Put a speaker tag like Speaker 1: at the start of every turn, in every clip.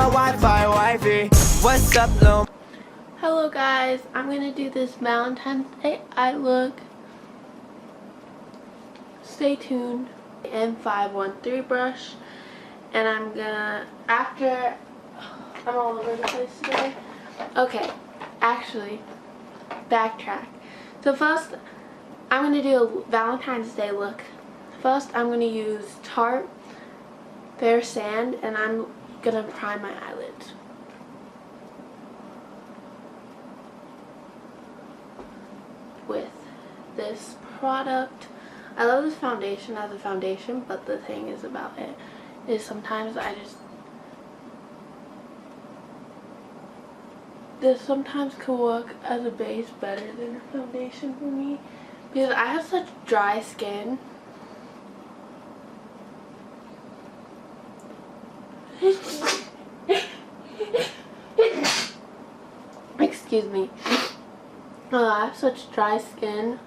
Speaker 1: my Wi-Fi wifey. What's up, little?
Speaker 2: Hello guys, I'm gonna do this Valentine's Day eye look. Stay tuned. M513 brush, and I'm gonna, after, I'm all over the place today. Okay, actually, backtrack. So first, I'm gonna do a Valentine's Day look. First, I'm gonna use Tarte Fair Sand, and I'm gonna prime my eyelids. With this product. I love this foundation as a foundation, but the thing is about it is sometimes this sometimes can work as a base better than a foundation for me because I have such dry skin. Excuse me. I have such dry skin.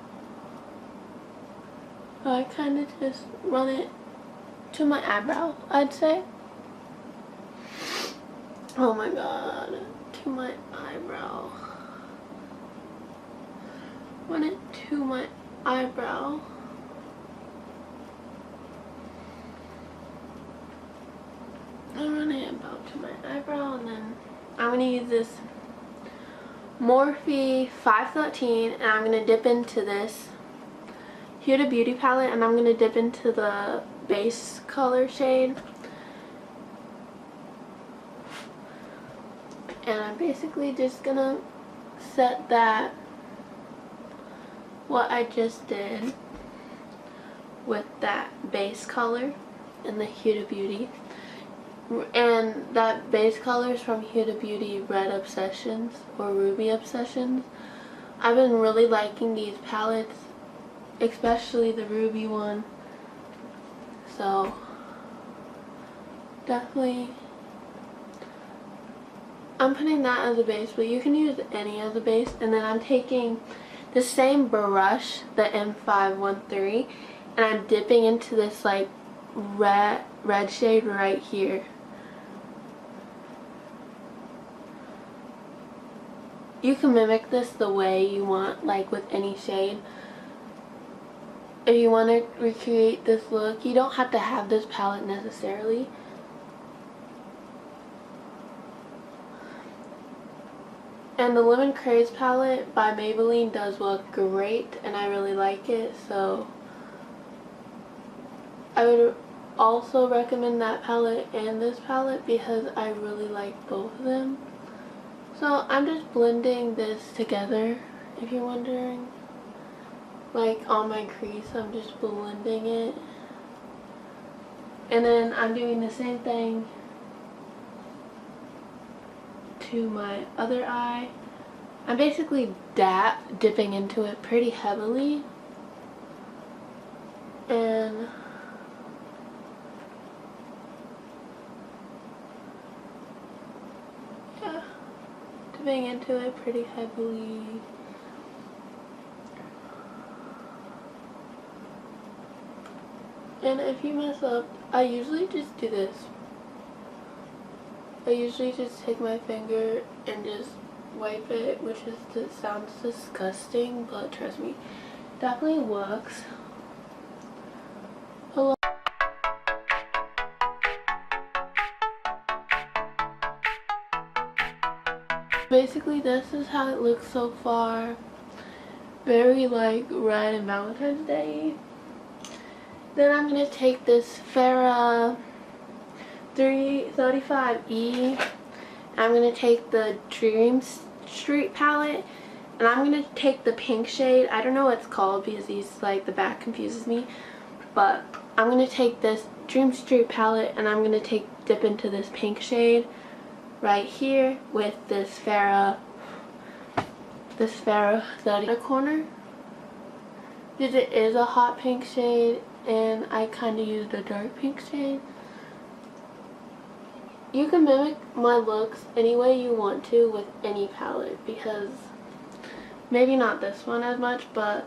Speaker 2: I kind of just run it to my eyebrow, I'd say. Oh my god, to my eyebrow. Run it to my eyebrow. I run it about to my eyebrow, and then I'm gonna use this Morphe 513, and I'm gonna dip into this Huda Beauty palette, and I'm going to dip into the base color shade, and I'm basically just going to set that, what I just did with that base color in the Huda Beauty, and that base color is from Huda Beauty Red Obsessions or Ruby Obsessions. I've been really liking these palettes, especially the ruby one, so definitely I'm putting that as a base, but you can use any as a base. And then I'm taking the same brush, the M513, and I'm dipping into this like red shade right here. You can mimic this the way you want, like with any shade. If you want to recreate this look, you don't have to have this palette necessarily. And the Lemon Craze palette by Maybelline does look great, and I really like it, so I would also recommend that palette and this palette because I really like both of them. So I'm just blending this together, if you're wondering. Like on my crease, I'm just blending it, and then I'm doing the same thing to my other eye. I'm basically dipping into it pretty heavily, and yeah, dipping into it pretty heavily. And if you mess up, I usually just do this. I usually just take my finger and just wipe it, which sounds disgusting, but trust me, definitely works. Basically, this is how it looks so far. Very like red and Valentine's Day. Then I'm going to take this SaraL 335E. I'm going to take the Dream Street palette, and I'm going to take the pink shade. I don't know what it's called because these, like, the back confuses me. But I'm going to take this Dream Street palette, and I'm going to dip into this pink shade right here with this SaraL 30 corner. Because it is a hot pink shade, and I kind of used a dark pink shade. You can mimic my looks any way you want to with any palette, because maybe not this one as much, but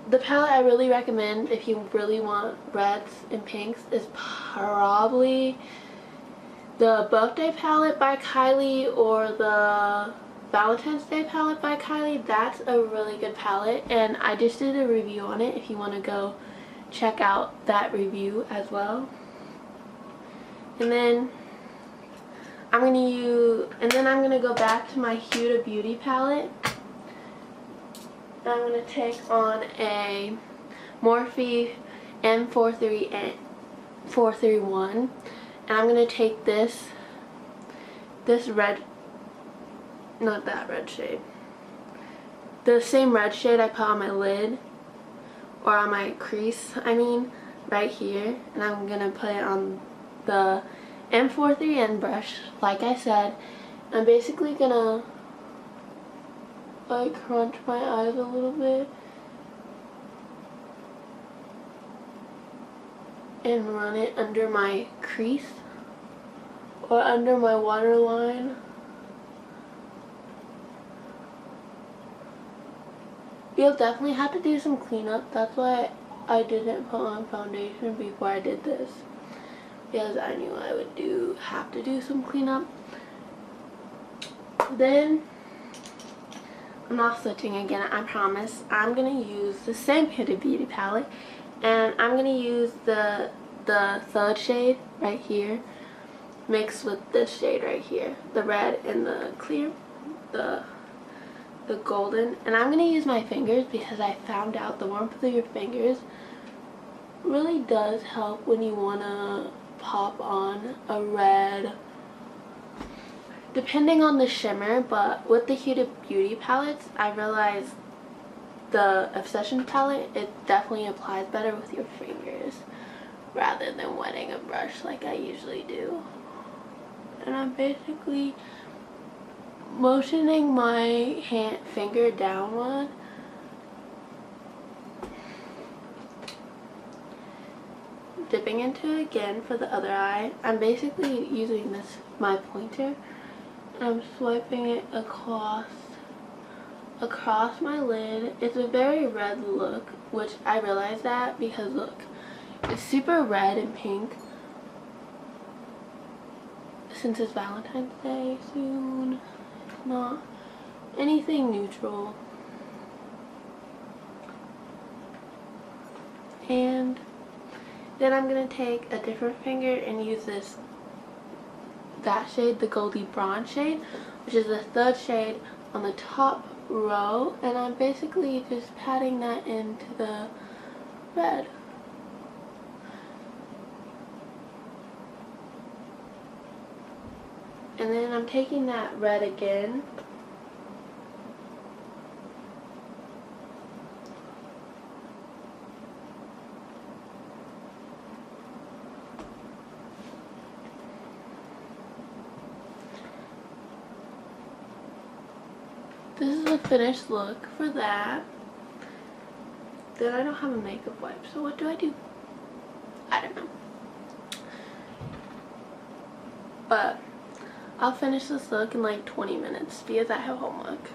Speaker 2: the palette I really recommend if you really want reds and pinks is probably the birthday palette by Kylie or the Valentine's Day palette by Kylie. That's a really good palette, and I just did a review on it if you want to go check out that review as well. And then I'm gonna go back to my Huda Beauty palette. And I'm gonna take on a Morphe M431, and I'm gonna take this red, not that red shade, the same red shade I put on my lid, or on my crease, I mean, right here, and I'm gonna put it on the M431 brush, like I said. I'm basically gonna like crunch my eyes a little bit and run it under my crease or under my waterline. You'll definitely have to do some cleanup. That's why I didn't put on foundation before I did this, because I knew I would have to do some cleanup. Then I'm not switching again, I promise. I'm gonna use the same Huda Beauty palette, and I'm gonna use the third shade right here mixed with this shade right here, the red and the clear, the golden. And I'm gonna use my fingers because I found out the warmth of your fingers really does help when you wanna pop on a red, depending on the shimmer. But with the Huda Beauty palettes, I realized the Obsession palette, it definitely applies better with your fingers rather than wetting a brush like I usually do. And I'm basically motioning my finger downward, dipping into it again for the other eye. I'm basically using my pointer, and I'm swiping it across my lid. It's a very red look, which I realized that because look, it's super red and pink since it's Valentine's Day soon. It's not anything neutral. And then I'm gonna take a different finger and use that shade, the Goldie Bronze shade, which is the third shade on the top row, and I'm basically just patting that into the red. And then I'm taking that red again This is the finished look for that. Then I don't have a makeup wipe, so what do? I don't know. But I'll finish this look in like 20 minutes because I have homework.